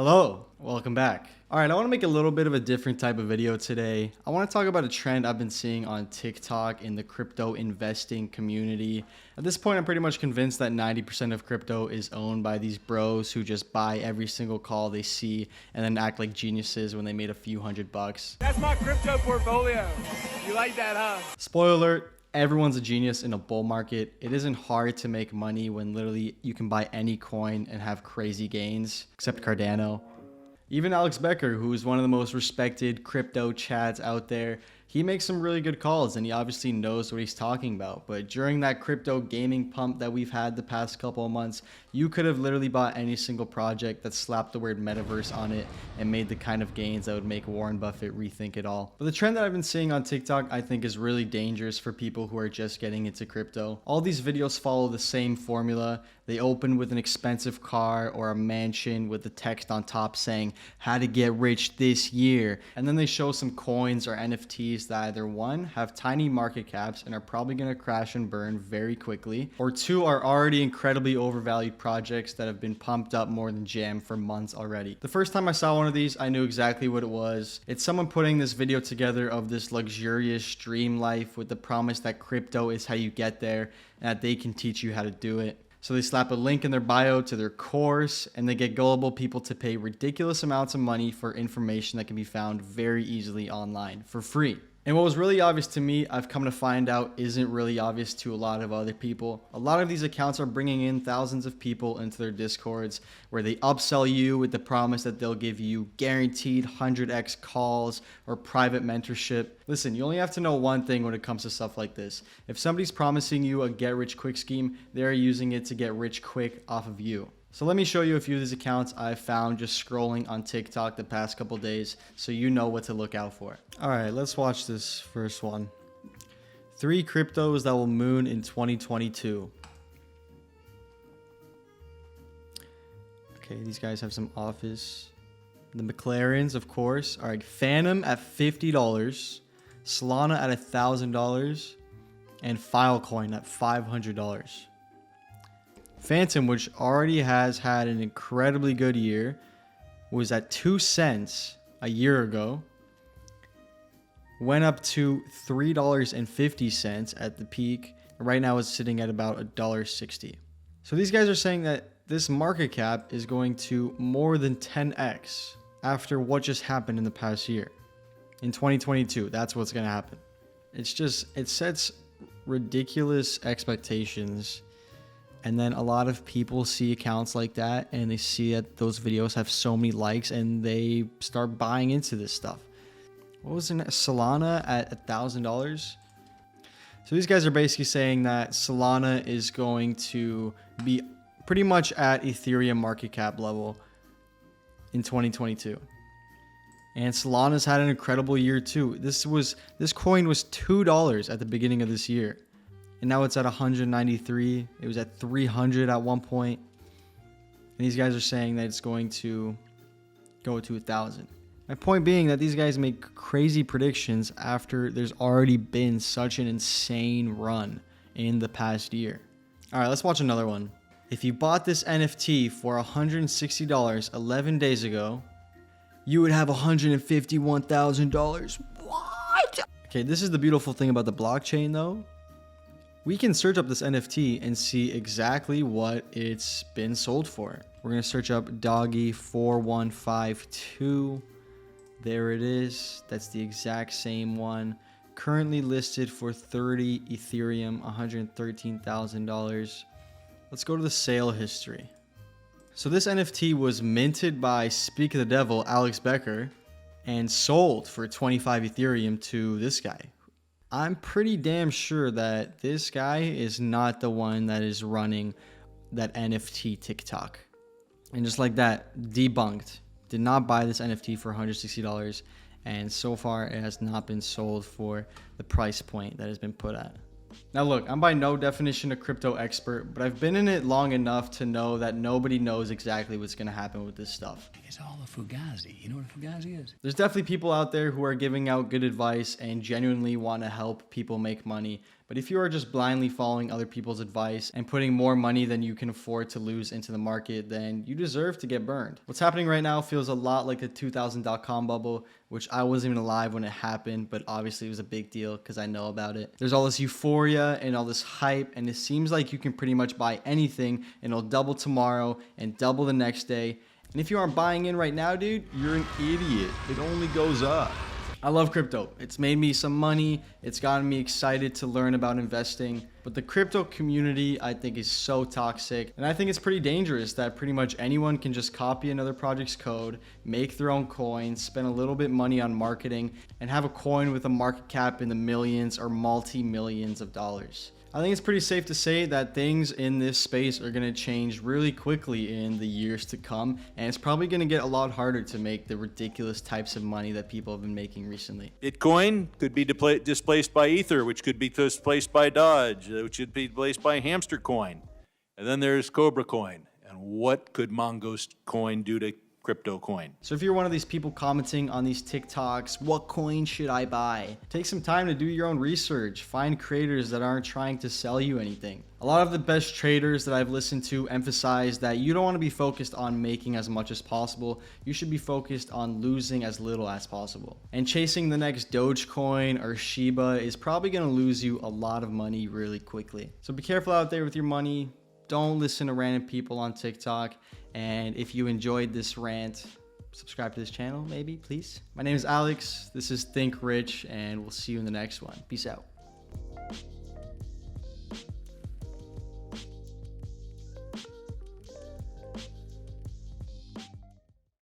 Hello, welcome back. All right, I want to make a little bit of a different type of video today. I want to talk about a trend I've been seeing on TikTok in the crypto investing community. At this point, I'm pretty much convinced that 90% of crypto is owned by these bros who just buy every single call they see and then act like geniuses when they made a few $100. That's my crypto portfolio. You like that, huh? Spoiler alert. Everyone's a genius in a bull market. It isn't hard to make money when literally you can buy any coin and have crazy gains, except Cardano. Even Alex Becker, who is one of the most respected crypto chads out there, he makes some really good calls and he obviously knows what he's talking about. But during that crypto gaming pump that we've had the past couple of months, you could have literally bought any single project that slapped the word metaverse on it and made the kind of gains that would make Warren Buffett rethink it all. But the trend that I've been seeing on TikTok, I think is really dangerous for people who are just getting into crypto. All these videos follow the same formula. They open with an expensive car or a mansion with the text on top saying how to get rich this year. And then they show some coins or NFTs that either one, have tiny market caps and are probably going to crash and burn very quickly, or two, are already incredibly overvalued projects that have been pumped up more than jam for months already. The first time I saw one of these, I knew exactly what it was. It's someone putting this video together of this luxurious dream life with the promise that crypto is how you get there and that they can teach you how to do it. So they slap a link in their bio to their course and they get gullible people to pay ridiculous amounts of money for information that can be found very easily online for free. And what was really obvious to me, I've come to find out isn't really obvious to a lot of other people. A lot of these accounts are bringing in thousands of people into their discords where they upsell you with the promise that they'll give you guaranteed 100x calls or private mentorship. Listen, you only have to know one thing when it comes to stuff like this. If somebody's promising you a get rich quick scheme, they're using it to get rich quick off of you. So let me show you a few of these accounts I've found just scrolling on TikTok the past couple days so you know what to look out for. All right, let's watch this first one. 3 cryptos that will moon in 2022. Okay, these guys have some office. The McLarens, of course. All right, Phantom at $50, Solana at $1,000, and Filecoin at $500. Phantom, which already has had an incredibly good year, was at 2 cents a year ago, went up to $3.50 at the peak. Right now it's sitting at about $1.60. So these guys are saying that this market cap is going to more than 10x after what just happened in the past year. In 2022, that's what's going to happen. It sets ridiculous expectations. And then a lot of people see accounts like that and they see that those videos have so many likes and they start buying into this stuff. What was it? Solana at $1,000? So these guys are basically saying that Solana is going to be pretty much at Ethereum market cap level in 2022. And Solana's had an incredible year too. This coin was $2 at the beginning of this year. And now it's at 193. It was at 300 at one point. And these guys are saying that it's going to go to 1,000. My point being that these guys make crazy predictions after there's already been such an insane run in the past year. All right, let's watch another one. If you bought this NFT for $160 11 days ago, you would have $151,000. What? Okay, this is the beautiful thing about the blockchain though. We can search up this NFT and see exactly what it's been sold for. We're going to search up Doggy4152. There it is. That's the exact same one. Currently listed for 30 Ethereum, $113,000. Let's go to the sale history. So this NFT was minted by Speak of the Devil, Alex Becker, and sold for 25 Ethereum to this guy. I'm pretty damn sure that this guy is not the one that is running that NFT TikTok. And just like that, debunked. Did not buy this NFT for $160. And so far, it has not been sold for the price point that has been put at. Now look, I'm by no definition a crypto expert, but I've been in it long enough to know that nobody knows exactly what's going to happen with this stuff. It's all a fugazi. You know what a fugazi is? There's definitely people out there who are giving out good advice and genuinely want to help people make money, But if you are just blindly following other people's advice and putting more money than you can afford to lose into the market, then you deserve to get burned. What's happening right now feels a lot like the 2000 dot-com bubble, which I wasn't even alive when it happened, but obviously it was a big deal because I know about it. There's all this euphoria and all this hype, and it seems like you can pretty much buy anything and it'll double tomorrow and double the next day. And if you aren't buying in right now, dude, you're an idiot. It only goes up. I love crypto. It's made me some money. It's gotten me excited to learn about investing. But the crypto community, I think, is so toxic. And I think it's pretty dangerous that pretty much anyone can just copy another project's code, make their own coins, spend a little bit money on marketing, and have a coin with a market cap in the millions or multi-millions of dollars. I think it's pretty safe to say that things in this space are going to change really quickly in the years to come, and it's probably going to get a lot harder to make the ridiculous types of money that people have been making recently. Bitcoin could be displaced by Ether, which could be displaced by Dodge, which should be displaced by Hamster Coin. And then there's Cobra Coin. And what could Mongoose Coin do to crypto coin? So if you're one of these people commenting on these TikToks, what coin should I buy? Take some time to do your own research. Find creators that aren't trying to sell you anything. A lot of the best traders that I've listened to emphasize that you don't want to be focused on making as much as possible. You should be focused on losing as little as possible. And chasing the next Dogecoin or Shiba is probably going to lose you a lot of money really quickly. So be careful out there with your money. Don't listen to random people on TikTok. And if you enjoyed this rant, subscribe to this channel, maybe, please. My name is Alex. This is Think Rich, and we'll see you in the next one. Peace out.